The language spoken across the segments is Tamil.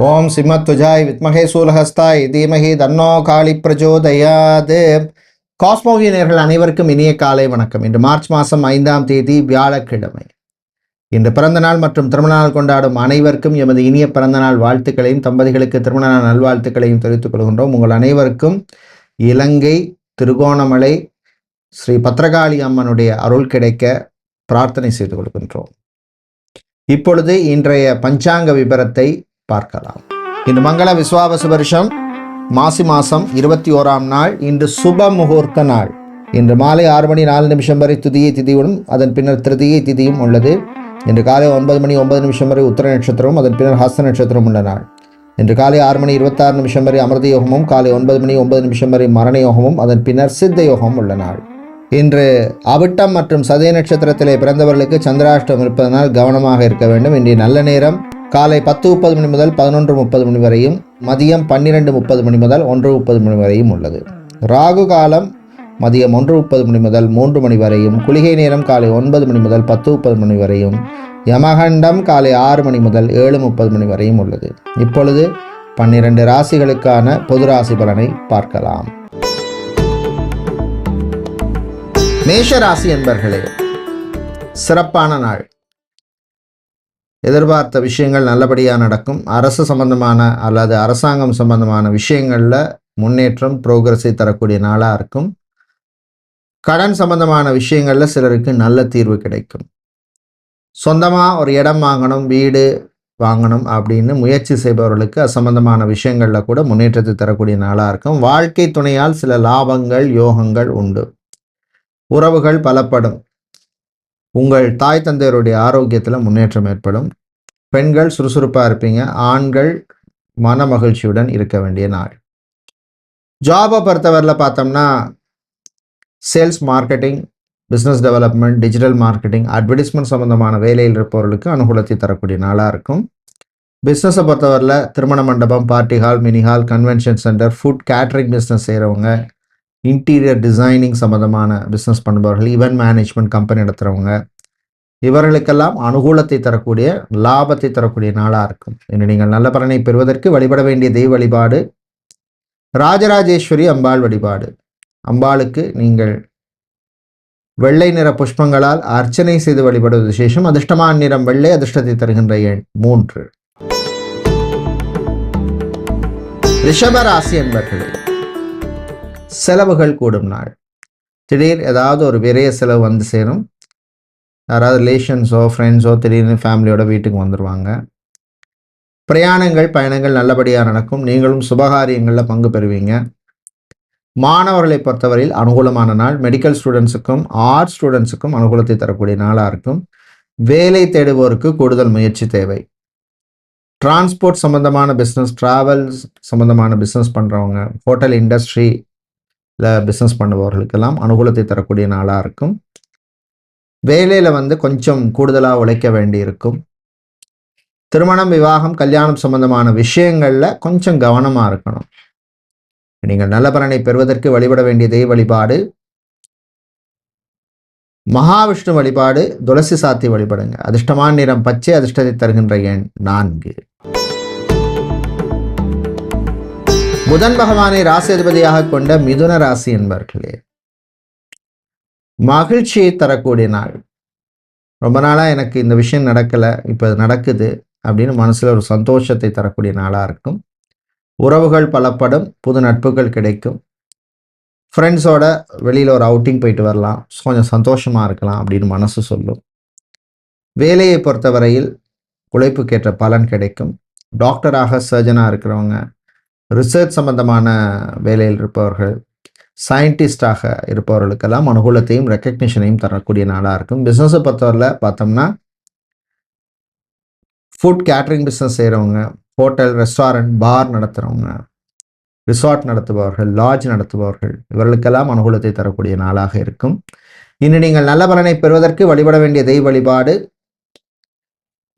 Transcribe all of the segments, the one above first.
ஓம் சிம்மத்வஜாய் வித்மகே சூலஹஸ்தாய் தீமகி தன்னோ காளி பிரஜோதயாது. காஸ்மோவியனர்கள் அனைவருக்கும் இனிய காலை வணக்கம். இன்று மார்ச் மாதம் 5ஆம் தேதி வியாழக்கிழமை. இன்று பிறந்தநாள் மற்றும் திருமணநாள் கொண்டாடும் அனைவருக்கும் எமது இனிய பிறந்தநாள் வாழ்த்துக்களையும் தம்பதிகளுக்கு திருமணநாள் நல்வாழ்த்துக்களையும் தெரிவித்துக் கொள்கின்றோம். உங்கள் அனைவருக்கும் இலங்கை திருகோணமலை ஸ்ரீ பத்ரகாளி அம்மனுடைய அருள் கிடைக்க பிரார்த்தனை செய்து கொள்கின்றோம். இப்பொழுது இன்றைய பஞ்சாங்க விபரத்தை பார்க்கலாம். இன்று மங்கள விஸ்வாவசு வருஷம் மாசி மாதம் 21ஆம் நாள். இன்று சுப முகூர்த்த நாள். இன்று மாலை 6 மணி 4 நிமிஷம் வரை துதியை திதியுடன் அதன் பின்னர் திருதியை திதியும் உள்ளது. இன்று காலை 9 மணி 9 நிமிஷம் வரை உத்தர நட்சத்திரமும் அதன் பின்னர் ஹஸ்த நட்சத்திரம் உள்ள நாள். இன்று காலை 6 மணி 26 நிமிஷம் வரை அமிர்த யோகமும் காலை 9 மணி 9 நிமிஷம் வரை மரண யோகமும் அதன் பின்னர் சித்த யோகமும் உள்ள நாள். இன்று அவிட்டம் மற்றும் சதய நட்சத்திரத்திலே பிறந்தவர்களுக்கு சந்திராஷ்டம் இருப்பதனால் கவனமாக இருக்க வேண்டும். இன்றைய நல்ல நேரம் காலை 10:30 மணி முதல் 11:30 மணி வரையும், மதியம் 12:30 மணி முதல் 1:30 மணி வரையும் உள்ளது. ராகு காலம் மதியம் 1:30 மணி முதல் 3 மணி வரையும், குளிகை நேரம் காலை 9 மணி முதல் 10:30 மணி வரையும், யமகண்டம் காலை 6 மணி முதல் 7:30 மணி வரையும் உள்ளது. இப்பொழுது 12 ராசிகளுக்கான பொது ராசி பலனை பார்க்கலாம். மேஷ ராசி என்பர்களே, சிறப்பான நாள். எதிர்பார்த்த விஷயங்கள் நல்லபடியாக நடக்கும். அரசு சம்பந்தமான அல்லது அரசாங்கம் சம்பந்தமான விஷயங்களில் முன்னேற்றம் ப்ரோக்ரஸை தரக்கூடிய நாளாக இருக்கும். கடன் சம்பந்தமான விஷயங்களில் சிலருக்கு நல்ல தீர்வு கிடைக்கும். சொந்தமாக ஒரு இடம் வாங்கணும், வீடு வாங்கணும் அப்படின்னு முயற்சி செய்பவர்களுக்கு அது சம்பந்தமான விஷயங்களில் கூட முன்னேற்றத்தை தரக்கூடிய நாளாக இருக்கும். வாழ்க்கை துணையால் சில லாபங்கள் யோகங்கள் உண்டு. உறவுகள் பலப்படும். உங்கள் தாய் தந்தையருடைய ஆரோக்கியத்தில் முன்னேற்றம் ஏற்படும். பெண்கள் சுறுசுறுப்பாக இருப்பீங்க. ஆண்கள் மன மகிழ்ச்சியுடன் இருக்க வேண்டிய நாள். ஜாபை பொறுத்தவரையில் பார்த்தோம்னா sales, marketing, business development, digital marketing, advertisement சம்பந்தமான வேலையில் இருப்பவர்களுக்கு அனுகூலத்தை தரக்கூடிய நாளாக இருக்கும். பிஸ்னஸை பொறுத்தவரையில் திருமண மண்டபம், party hall, mini hall, convention centre, food catering business செய்கிறவங்க, இன்டீரியர் டிசைனிங் சம்மந்தமான பிஸ்னஸ் பண்ணுபவர்கள், ஈவென்ட் மேனேஜ்மெண்ட் கம்பெனி நடத்துகிறவங்க, இவர்களுக்கெல்லாம் அனுகூலத்தை தரக்கூடிய லாபத்தை தரக்கூடிய நாளாக இருக்கும். இன்று நீங்கள் நல்ல பலனை பெறுவதற்கு வழிபட வேண்டிய தெய்வ வழிபாடு ராஜராஜேஸ்வரி அம்பாள் வழிபாடு. அம்பாளுக்கு நீங்கள் வெள்ளை நிற புஷ்பங்களால் அர்ச்சனை செய்து வழிபடுவது விசேஷம். அதிர்ஷ்டமான நிறம் வெள்ளை. அதிர்ஷ்டத்தை தருகின்ற எண் 3. ரிஷபராசி என்பர்களே, செலவுகள் கூடும் நாள். திடீர் ஏதாவது ஒரு விரைய செலவு வந்து சேரும். யாராவது ரிலேஷன்ஸோ ஃப்ரெண்ட்ஸோ திடீர்னு ஃபேமிலியோட வீட்டுக்கு வந்துடுவாங்க. பிரயாணங்கள் பயணங்கள் நல்லபடியாக நடக்கும். நீங்களும் சுபகாரியங்களில் பங்கு பெறுவீங்க. மாணவர்களை பொறுத்தவரையில் அனுகூலமான நாள். மெடிக்கல் ஸ்டூடெண்ட்ஸுக்கும் ஆர்ட்ஸ் ஸ்டூடெண்ட்ஸுக்கும் அனுகூலத்தை தரக்கூடிய நாளாக இருக்கும். வேலை தேடுவோருக்கு கூடுதல் முயற்சி தேவை. டிரான்ஸ்போர்ட் சம்மந்தமான பிஸ்னஸ், ட்ராவல்ஸ் சம்மந்தமான பிஸ்னஸ் பண்ணுறவங்க, ஹோட்டல் இண்டஸ்ட்ரியில் பிஸ்னஸ் பண்ணுபவர்களுக்கெல்லாம் அனுகூலத்தை தரக்கூடிய நாளாக இருக்கும். வேலையில் கொஞ்சம் கூடுதலாக உழைக்க வேண்டி இருக்கும். திருமணம், விவாகம், கல்யாணம் சம்பந்தமான விஷயங்களில் கொஞ்சம் கவனமாக இருக்கணும். நீங்கள் நல்ல பலனை பெறுவதற்கு வழிபட வேண்டிய தெய்வ வழிபாடு மகாவிஷ்ணு வழிபாடு. துளசி சாத்தி வழிபடுங்க. அதிர்ஷ்டமான நிறம் பச்சை. அதிர்ஷ்டத்தை தருகின்ற எண் 4. புதன் பகவானை ராசி அதிபதியாக கொண்ட மிதுன ராசி என்பர்களே, மகிழ்ச்சியை தரக்கூடிய நாள். ரொம்ப நாளாக எனக்கு இந்த விஷயம் நடக்கலை, இப்போ அது நடக்குது அப்படின்னு மனசில் ஒரு சந்தோஷத்தை தரக்கூடிய நாளாக இருக்கும். உறவுகள் பலப்படும். புது நட்புகள் கிடைக்கும். ஃப்ரெண்ட்ஸோட வெளியில் ஒரு அவுட்டிங் போயிட்டு வரலாம், கொஞ்சம் சந்தோஷமாக இருக்கலாம் அப்படின்னு மனசு சொல்லும். வேலையை பொறுத்தவரையில் உழைப்புக்கேற்ற பலன் கிடைக்கும். டாக்டராக, சர்ஜனாக இருக்கிறவங்க, ரிசர்ச் சம்பந்தமான வேலையில் இருப்பவர்கள், சயின்டிஸ்டாக இருப்பவர்களுக்கெல்லாம் அனுகூலத்தையும் ரெக்கக்னிஷனையும் தரக்கூடிய நாளாக இருக்கும். பிஸ்னஸை பொறுத்தவரையில் பார்த்தோம்னா ஃபுட் கேட்ரிங் பிஸ்னஸ் செய்கிறவங்க, ஹோட்டல், ரெஸ்டாரண்ட், பார் நடத்துகிறவங்க, ரிசார்ட் நடத்துபவர்கள், லாட்ஜ் நடத்துபவர்கள், இவர்களுக்கெல்லாம் அனுகூலத்தை தரக்கூடிய நாளாக இருக்கும். இன்று நீங்கள் நல்ல பலனை பெறுவதற்கு வழிபட வேண்டிய தெய்வ வழிபாடு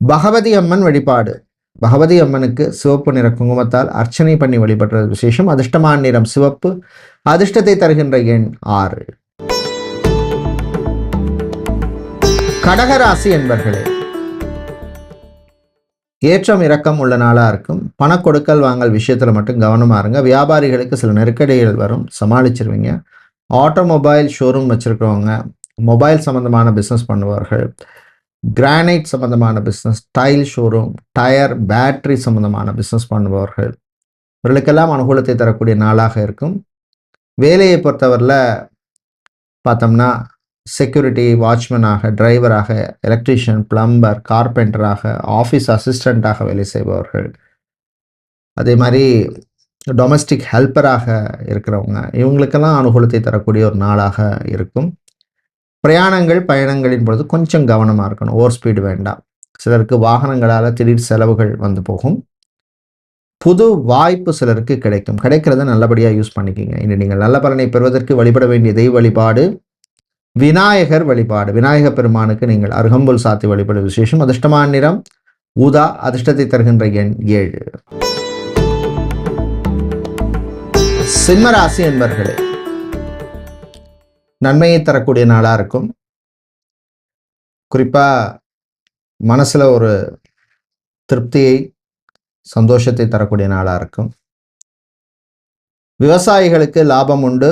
பகவதி அம்மன் வழிபாடு. பகவதி அம்மனுக்கு சிவப்பு நிற குங்குமத்தால் அர்ச்சனை பண்ணி வழிபடுறது விசேஷம். அதிர்ஷ்டமான நிறம் சிவப்பு. அதிர்ஷ்டத்தை தருகின்ற எண் 6. கடகராசி என்பர்களே, ஏற்றம் இறக்கம் உள்ள நாளாக இருக்கும். பணக்கொடுக்கல் வாங்கல் விஷயத்தில் மட்டும் கவனமாக இருங்க. வியாபாரிகளுக்கு சில நெருக்கடிகள் வரும், சமாளிச்சிருவீங்க. ஆட்டோமொபைல் ஷோரூம் வச்சுருக்கிறவங்க, மொபைல் சம்மந்தமான பிஸ்னஸ் பண்ணுவார்கள், கிரானைட் சம்மந்தமான business, tile showroom, tyre, battery சம்மந்தமான பிஸ்னஸ் பண்ணுபவர்கள், இவர்களுக்கெல்லாம் அனுகூலத்தை தரக்கூடிய நாளாக இருக்கும். வேலையை பொறுத்தவரையில் பார்த்தோம்னா செக்யூரிட்டி, வாட்ச்மேனாக, டிரைவராக, எலக்ட்ரீஷியன், பிளம்பர், கார்பெண்டராக, ஆஃபீஸ் அசிஸ்டண்ட்டாக வேலை செய்பவர்கள், அதே மாதிரி டொமஸ்டிக் ஹெல்ப்பராக இருக்கிறவங்க, இவங்களுக்கெல்லாம் அனுகூலத்தை தரக்கூடிய ஒரு நாளாக இருக்கும். பிரயாணங்கள், பயணங்களின் பொழுது கொஞ்சம் கவனமாக இருக்கணும். ஓவர் ஸ்பீடு வேண்டாம். சிலருக்கு வாகனங்களால் திடீர் செலவுகள் வந்து போகும். புது வாய்ப்பு சிலருக்கு கிடைக்கும். கிடைக்கிறத நல்லபடியாக யூஸ் பண்ணிக்கிங்க. இன்று நீங்கள் நல்ல பலனை பெறுவதற்கு வழிபட வேண்டிய தெய்வ வழிபாடு விநாயகர் வழிபாடு. விநாயகர் பெருமானுக்கு நீங்கள் அருகம்புல் சாத்தி வழிபடும் விசேஷம். அதிர்ஷ்டமான நிறம் ஊதா. அதிர்ஷ்டத்தை தருகின்ற எண் 7. சிம்மராசி என்பர்களே, நன்மையை தரக்கூடிய நாளாக இருக்கும். குறிப்பாக மனசில் ஒரு திருப்தியை, சந்தோஷத்தை தரக்கூடிய நாளாக இருக்கும். விவசாயிகளுக்கு லாபம் உண்டு.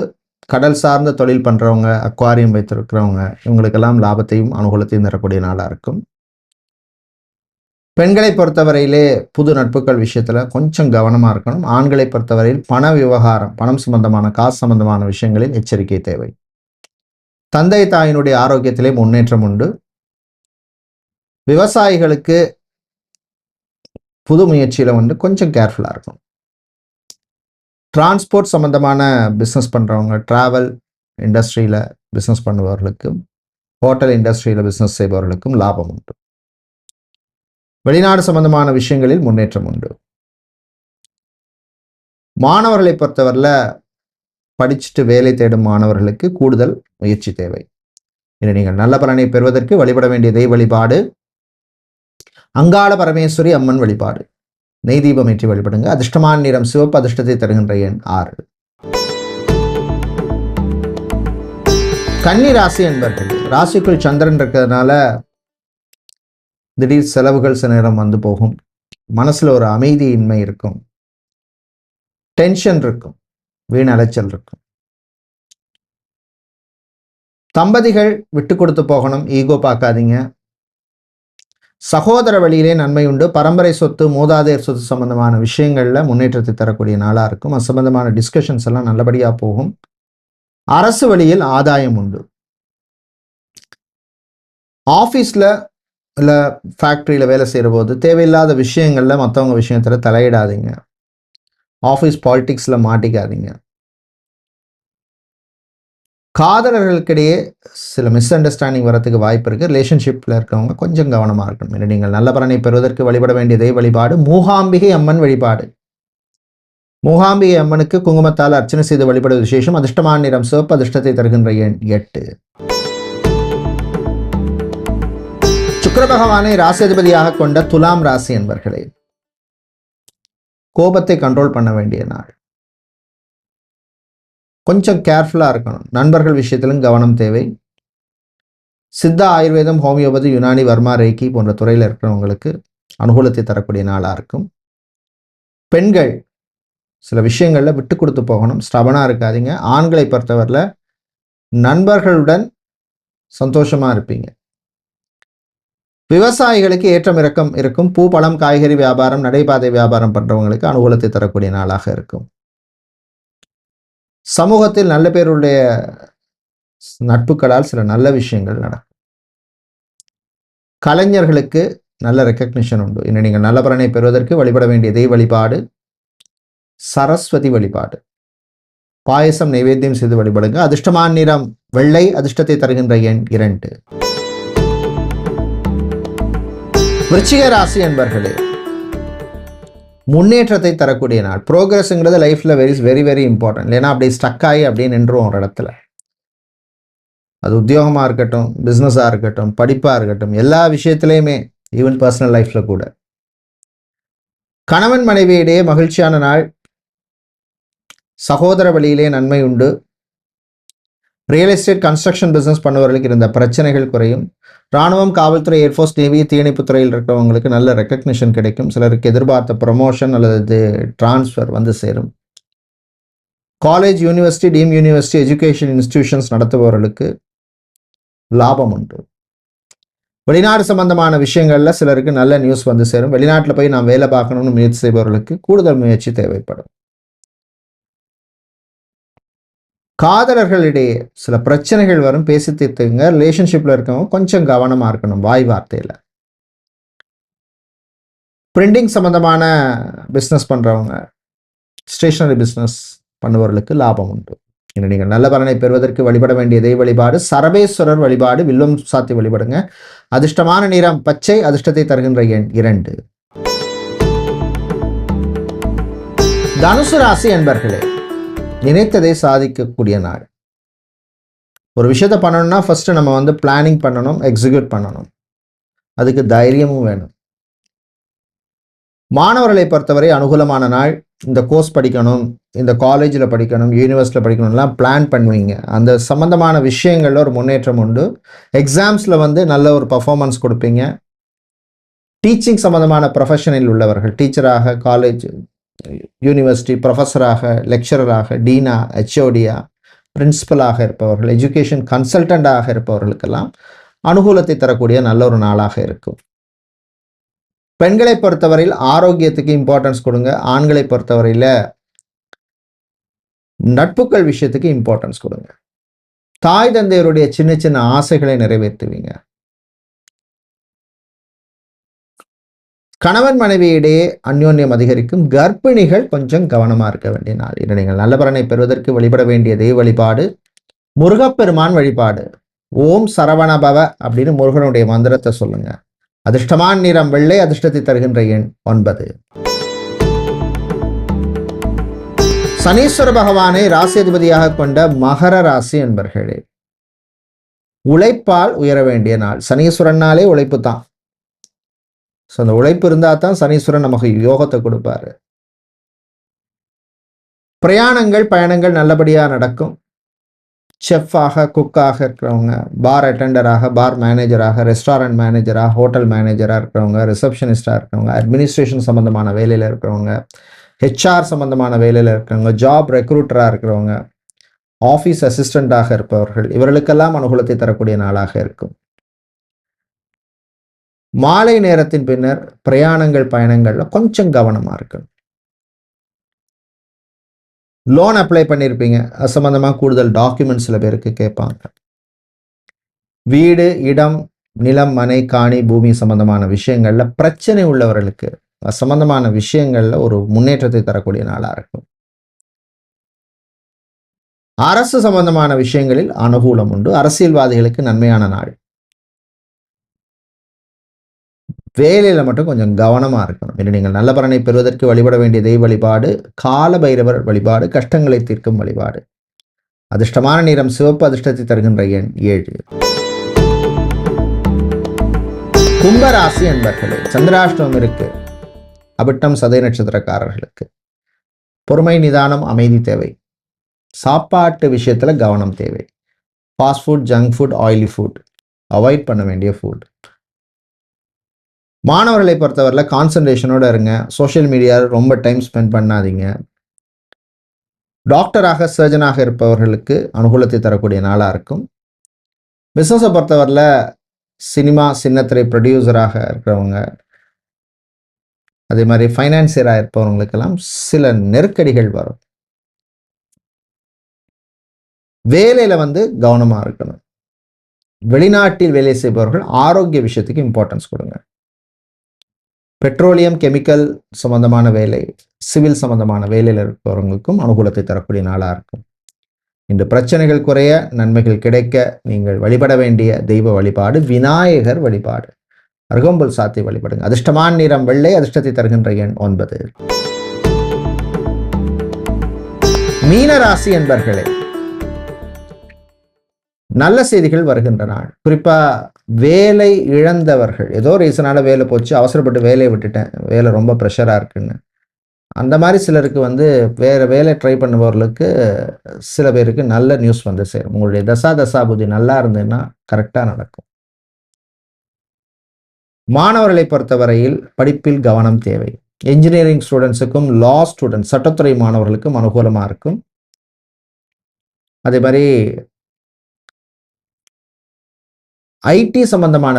கடல் சார்ந்த தொழில் பண்ணுறவங்க, அக்வாரியம் வைத்திருக்கிறவங்க, இவங்களுக்கெல்லாம் லாபத்தையும் அனுகூலத்தையும் தரக்கூடிய நாளாக இருக்கும். பெண்களை பொறுத்தவரையிலே புது நட்புகள் விஷயத்தில் கொஞ்சம் கவனமாக இருக்கணும். ஆண்களை பொறுத்தவரையில் பண விவகாரம், பணம் சம்பந்தமான, காசு சம்பந்தமான விஷயங்களில் எச்சரிக்கை தேவை. தந்தை தாயினுடைய ஆரோக்கியத்திலே முன்னேற்றம் உண்டு. விவசாயிகளுக்கு புது முயற்சியில் கொஞ்சம் கேர்ஃபுல்லாக இருக்கும். டிரான்ஸ்போர்ட் சம்மந்தமான பிஸ்னஸ் பண்ணுறவங்க, ட்ராவல் இண்டஸ்ட்ரியில் பிஸ்னஸ் பண்ணுபவர்களுக்கும், ஹோட்டல் இண்டஸ்ட்ரியில் பிஸ்னஸ் செய்பவர்களுக்கும் லாபம் உண்டு. வெளிநாடு சம்பந்தமான விஷயங்களில் முன்னேற்றம் உண்டு. மாணவர்களை பொறுத்தவரையில் படிச்சுட்டு வேலை தேடும் மாணவர்களுக்கு கூடுதல் முயற்சி தேவை. இனி நீங்கள் நல்ல பலனை பெறுவதற்கு வழிபட வேண்டிய தெய்வ வழிபாடு அங்காள பரமேஸ்வரி அம்மன் வழிபாடு. நெய் தீபம் ஏற்றி வழிபடுங்க. அதிர்ஷ்டமான நிறம் சிவப்பு. அதிர்ஷ்டத்தை தருகின்ற எண் 6. கன்னி ராசி என்பர்கள், ராசிக்குள் சந்திரன் இருக்கிறதுனால திடீர் செலவுகள் சில நேரம் வந்து போகும். மனசுல ஒரு அமைதியின்மை இருக்கும், டென்ஷன் இருக்கும், வீண் அலைச்சல் இருக்கும். தம்பதிகள் விட்டு கொடுத்து போகணும், ஈகோ பார்க்காதீங்க. சகோதர வழியிலே நன்மை உண்டு. பரம்பரை சொத்து, மூதாதையர் சொத்து சம்பந்தமான விஷயங்களில் முன்னேற்றத்தை தரக்கூடிய நாளாக இருக்கும். அது சம்பந்தமான டிஸ்கஷன்ஸ் எல்லாம் நல்லபடியாக போகும். அரசு வழியில் ஆதாயம் உண்டு. ஆஃபீஸில் இல்லை ஃபேக்ட்ரியில் வேலை செய்கிற போது தேவையில்லாத விஷயங்களில் மற்றவங்க விஷயத்தில் தலையிடாதீங்க. ஆஃபீஸ் பாலிடிக்ஸில் மாட்டிக்காதீங்க. காதலர்களுக்கிடையே சில மிஸ் அண்டர்ஸ்டாண்டிங் வரத்துக்கு வாய்ப்பு இருக்குது. ரிலேஷன்ஷிப்பில் இருக்கிறவங்க கொஞ்சம் கவனமாக இருக்கணும். என்று நீங்கள் நல்ல பலனை பெறுவதற்கு வழிபட வேண்டிய தெய்வ வழிபாடு மூகாம்பிகை அம்மன் வழிபாடு. மூகாம்பிகை அம்மனுக்கு குங்குமத்தால் அர்ச்சனை செய்து வழிபடுவது விசேஷம். அதிர்ஷ்டமான நிறம் சிவப்பு. அதிர்ஷ்டத்தை தருகின்ற எண் 8. சுக்கிர பகவானை ராசிதிபதியாக கொண்ட துலாம் ராசி என்பர்களே, கோபத்தை கண்ட்ரோல் பண்ண வேண்டிய நாள். கொஞ்சம் கேர்ஃபுல்லாக இருக்கணும். நண்பர்கள் விஷயத்திலும் கவனம் தேவை. சித்தா, ஆயுர்வேதம், ஹோமியோபதி, யுனானி, வர்மா, ரேக்கி போன்ற துறையில் இருக்கிறவங்களுக்கு அனுகூலத்தை தரக்கூடிய நாளாக இருக்கும். பெண்கள் சில விஷயங்களில் விட்டு கொடுத்து போகணும், ஸ்டபனாக இருக்காதீங்க. ஆண்களை பொறுத்தவரையில் நண்பர்களுடன் சந்தோஷமாக இருப்பீங்க. விவசாயிகளுக்கு ஏற்றம் இறக்கம் இருக்கும். பூ, பழம், காய்கறி வியாபாரம், நடைபாதை வியாபாரம் பண்ணுறவங்களுக்கு அனுகூலத்தை தரக்கூடிய நாளாக இருக்கும். சமூகத்தில் நல்ல பேருடைய நட்புகளால் சில நல்ல விஷயங்கள் நடக்கும். கலைஞர்களுக்கு நல்ல ரெக்கக்னிஷன் உண்டு. இன்னும் நீங்கள் நல்ல பலனை பெறுவதற்கு வழிபட வேண்டிய தெய்வ வழிபாடு சரஸ்வதி வழிபாடு. பாயசம் நைவேத்தியம் செய்து வழிபடுங்க. அதிர்ஷ்டமான நிறம் வெள்ளை. அதிர்ஷ்டத்தை தருகின்ற எண் 2. விருச்சிக ராசி என்பர்களே, முன்னேற்றத்தை தரக்கூடிய நாள். ப்ரோக்ரஸ்ங்கிறது லைஃப்பில் வெரி வெரி இம்பார்ட்டன்ட். இல்லைன்னா அப்படியே ஸ்டக் ஆகி அப்படியே நின்றுவோம் ஒரு இடத்துல. அது உத்தியோகமாக இருக்கட்டும், பிஸ்னஸாக இருக்கட்டும், படிப்பாக இருக்கட்டும், எல்லா விஷயத்துலையுமே, ஈவன் பர்சனல் லைஃப்பில் கூட. கணவன் மனைவியிடையே மகிழ்ச்சியான நாள். சகோதர வழியிலே நன்மை உண்டு. ரியல் எஸ்டேட் கன்ஸ்ட்ரக்ஷன் பிஸ்னஸ் பண்ணுவவர்களுக்கு இருந்த பிரச்சனைகள் குறையும். இராணுவம், காவல்துறை, ஏர்ஃபோர்ஸ், நேவி, தீயணைப்பு துறையில் இருக்கிறவங்களுக்கு நல்ல ரெக்கக்னிஷன் கிடைக்கும். சிலருக்கு எதிர்பார்த்த ப்ரொமோஷன் அல்லது டிரான்ஸ்ஃபர் வந்து சேரும். College, university, deemed university, education institutions நடத்துபவர்களுக்கு லாபம் உண்டு. வெளிநாடு சம்பந்தமான விஷயங்களில் சிலருக்கு நல்ல நியூஸ் வந்து சேரும். வெளிநாட்டில் போய் நாம் வேலை பார்க்கணும்னு முயற்சி செய்பவர்களுக்கு கூடுதல் முயற்சி தேவைப்படும். காதலர்களிடையே சில பிரச்சனைகள் வரும், பேசி தீர்த்துங்க. ரிலேஷன்ஷிப்பில் இருக்கவங்க கொஞ்சம் கவனமாக இருக்கணும் வாய் வார்த்தையில். பிரிண்டிங் சம்பந்தமான பிஸ்னஸ் பண்ணுறவங்க, ஸ்டேஷனரி பிஸ்னஸ் பண்ணுபவர்களுக்கு லாபம் உண்டு. இன்னும் நீங்கள் நல்ல பலனை பெறுவதற்கு வழிபட வேண்டிய தெய்வ வழிபாடு சரபேஸ்வரர் வழிபாடு. வில்லும் சாத்தி வழிபடுங்க. அதிர்ஷ்டமான நிறம் பச்சை. அதிர்ஷ்டத்தை தருகின்ற எண் 2. தனுசு ராசி என்பர்களே, நினைத்ததை சாதிக்கக்கூடிய நாள். ஒரு விஷயத்தை பண்ணணும்னா ஃபர்ஸ்ட் நம்ம வந்து பிளானிங் பண்ணணும், எக்ஸிக்யூட் பண்ணணும். அதுக்கு தைரியமும் வேணும். மாணவர்களை பொறுத்தவரை அனுகூலமான நாள். இந்த கோர்ஸ் படிக்கணும், இந்த காலேஜில் படிக்கணும், யூனிவர்சிட்டியில் படிக்கணும்லாம் பிளான் பண்ணுவீங்க. அந்த சம்பந்தமான விஷயங்களில் ஒரு முன்னேற்றம் உண்டு. எக்ஸாம்ஸில் வந்து நல்ல ஒரு பர்ஃபார்மன்ஸ் கொடுப்பீங்க. டீச்சிங் சம்பந்தமான ப்ரொஃபஷனில் உள்ளவர்கள், டீச்சராக, காலேஜ், யூனிவர்சிட்டி ப்ரொஃபஸராக, லெக்சரராக, டீனா, ஹெச்ஓடியா, பிரின்சிபலாக இருப்பவர்கள், எஜுகேஷன் கன்சல்டண்டாக இருப்பவர்களுக்கெல்லாம் அனுகூலத்தை தரக்கூடிய நல்ல ஒரு நாளாக இருக்கும். பெண்களை பொறுத்தவரையில் ஆரோக்கியத்துக்கு இம்பார்ட்டன்ஸ் கொடுங்க. ஆண்களை பொறுத்தவரையில் நட்புகள் விஷயத்துக்கு இம்பார்ட்டன்ஸ் கொடுங்க. தாய் தந்தையருடைய சின்ன சின்ன ஆசைகளை நிறைவேற்றுவீங்க. கணவன் மனைவியிடையே அந்யோன்யம் அதிகரிக்கும். கர்ப்பிணிகள் கொஞ்சம் கவனமா இருக்க வேண்டிய நாள். இன்று நீங்கள் நல்ல பலனை பெறுவதற்கு வழிபட வேண்டிய தெய்வ வழிபாடு முருகப்பெருமான் வழிபாடு. ஓம் சரவணபவ அப்படின்னு முருகனுடைய மந்திரத்தை சொல்லுங்க. அதிர்ஷ்டமான நிறம் வெள்ளை. அதிர்ஷ்டத்தை தருகின்ற எண் 9. சனீஸ்வர பகவானை ராசி அதிபதியாக கொண்ட மகர ராசி என்பர்களே, உழைப்பால் உயர வேண்டிய நாள். சனீஸ்வரனாலே உழைப்பு தான். ஸோ அந்த உழைப்பு இருந்தால் தான் சனீஸ்வரன் நமக்கு யோகத்தை கொடுப்பாரு. பிரயாணங்கள், பயணங்கள் நல்லபடியாக நடக்கும். செஃப்பாக, குக்காக இருக்கிறவங்க, பார் அட்டெண்டராக, பார் மேனேஜராக, ரெஸ்டாரண்ட் மேனேஜராக, ஹோட்டல் மேனேஜராக இருக்கிறவங்க, ரிசப்ஷனிஸ்டாக இருக்கிறவங்க, அட்மினிஸ்ட்ரேஷன் சம்மந்தமான வேலையில் இருக்கிறவங்க, ஹெச்ஆர் சம்மந்தமான வேலையில் இருக்கிறவங்க, ஜாப் ரெக்ரூட்டராக இருக்கிறவங்க, ஆஃபீஸ் அசிஸ்டண்ட்டாக இருப்பவர்கள், இவர்களுக்கெல்லாம் அனுகூலத்தை தரக்கூடிய நாளாக இருக்கும். மாலை நேரத்தின் பின்னர் பிரயாணங்கள், பயணங்கள்ல கொஞ்சம் கவனமா இருக்கணும். லோன் அப்ளை பண்ணியிருப்பீங்க, அது சம்பந்தமாக கூடுதல் டாக்குமெண்ட்ஸ் சில பேருக்கு கேட்பாங்க. வீடு, இடம், நிலம், மனை, காணி, பூமி சம்பந்தமான விஷயங்கள்ல பிரச்சனை உள்ளவர்களுக்கு சம்பந்தமான விஷயங்கள்ல ஒரு முன்னேற்றத்தை தரக்கூடிய நாளாக இருக்கும். அரசு சம்பந்தமான விஷயங்களில் அனுகூலம் உண்டு. அரசியல்வாதிகளுக்கு நன்மையான நாள். வேலையில் மட்டும் கொஞ்சம் கவனமாக இருக்கணும். என்று நீங்கள் நல்ல பலனை பெறுவதற்கு வழிபட வேண்டிய தெய்வ வழிபாடு கால பைரவர் வழிபாடு. கஷ்டங்களை தீர்க்கும் வழிபாடு. அதிர்ஷ்டமான நிறம் சிவப்பு. அதிர்ஷ்டத்தை தருகின்ற எண் 7. கும்பராசி என்பர்களே, சந்திராஷ்டமம் இருக்கு. அபிட்டம், சதய நட்சத்திரக்காரர்களுக்கு பொறுமை, நிதானம், அமைதி தேவை. சாப்பாட்டு விஷயத்துல கவனம் தேவை. Fast food, junk food, oily food avoid பண்ண வேண்டிய ஃபுட். மாணவர்களை பொறுத்தவரையில் கான்சன்ட்ரேஷனோட இருங்க. சோஷியல் மீடியாவில் ரொம்ப டைம் ஸ்பெண்ட் பண்ணாதீங்க. டாக்டராக, சர்ஜனாக இருப்பவர்களுக்கு அனுகூலத்தை தரக்கூடிய நாளாக இருக்கும். பிஸ்னஸை பொறுத்தவரையில் சினிமா, சின்னத்திரை ப்ரொடியூசராக இருக்கிறவங்க, அதே மாதிரி ஃபைனான்சியராக இருப்பவங்களுக்கெல்லாம் சில நெருக்கடிகள் வரும். வேலையில் வந்து கவனமாக இருக்கணும். வெளிநாட்டில் வேலை செய்பவர்கள் ஆரோக்கிய விஷயத்துக்கு இம்பார்ட்டன்ஸ் கொடுங்க. பெட்ரோலியம், கெமிக்கல் சம்பந்தமான வேலை, சிவில் சம்பந்தமான வேலையில் இருப்பவர்களுக்கும் அனுகூலத்தை தரக்கூடிய நாளாக இருக்கும். இன்று பிரச்சனைகள் குறைய, நன்மைகள் கிடைக்க நீங்கள் வழிபட வேண்டிய தெய்வ வழிபாடு விநாயகர் வழிபாடு. அருகம்புல் சாத்தி வழிபடுங்க. அதிர்ஷ்டமான நிறம் வெள்ளை. அதிர்ஷ்டத்தை தருகின்ற எண் 9. மீனராசி என்பர்களே, நல்ல செய்திகள் வருகின்ற நாள். குறிப்பா வேலை இழந்தவர்கள், ஏதோ ரீசனால வேலை போச்சு, அவசரப்பட்டு வேலையை விட்டுட்டேன், வேலை ரொம்ப ப்ரெஷரா இருக்குன்னு அந்த மாதிரி சிலருக்கு வந்து வேறு வேலை ட்ரை பண்ணுபவர்களுக்கு சில பேருக்கு நல்ல நியூஸ் வந்து சேரும். உங்களுடைய தசாபுதி நல்லா இருந்ததுன்னா கரெக்டாக நடக்கும். மாணவர்களை பொறுத்தவரையில் படிப்பில் கவனம் தேவை. என்ஜினியரிங் ஸ்டூடெண்ட்ஸுக்கும் லா ஸ்டூடெண்ட்ஸ் சட்டத்துறை மாணவர்களுக்கும் அனுகூலமாக இருக்கும். அதே மாதிரி ஐடி சம்பந்தமான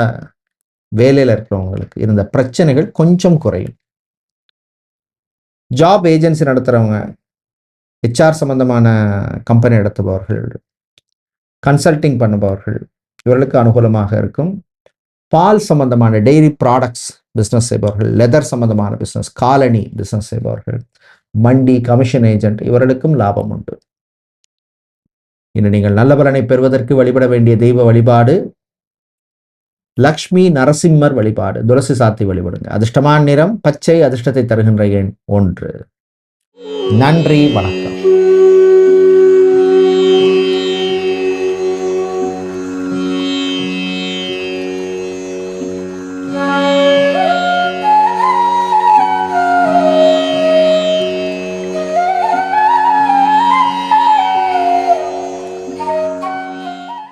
வேலையில் இருக்கிறவங்களுக்கு இருந்த பிரச்சனைகள் கொஞ்சம் குறையும். ஜாப் ஏஜென்சி நடத்துகிறவங்க, ஹெச்ஆர் சம்பந்தமான கம்பெனி நடத்துபவர்கள், கன்சல்டிங் பண்ணுபவர்கள் இவர்களுக்கு அனுகூலமாக இருக்கும். பால் சம்பந்தமான டெய்ரி ப்ராடக்ட்ஸ் பிஸ்னஸ் செய்பவர்கள், லெதர் சம்பந்தமான பிஸ்னஸ், காலனி பிஸ்னஸ் செய்பவர்கள், மண்டி, கமிஷன் ஏஜென்ட் இவர்களுக்கும் லாபம் உண்டு. இன்று நீங்கள் நல்ல பலனை பெறுவதற்கு வழிபட வேண்டிய தெய்வ வழிபாடு லக்ஷ்மி நரசிம்மர் வழிபாடு. துளசி சாத்தி வழிபடுங்க. அதிர்ஷ்டமான நிறம் பச்சை, அதிர்ஷ்டத்தை தருகின்ற எண் 1. நன்றி, வணக்கம்.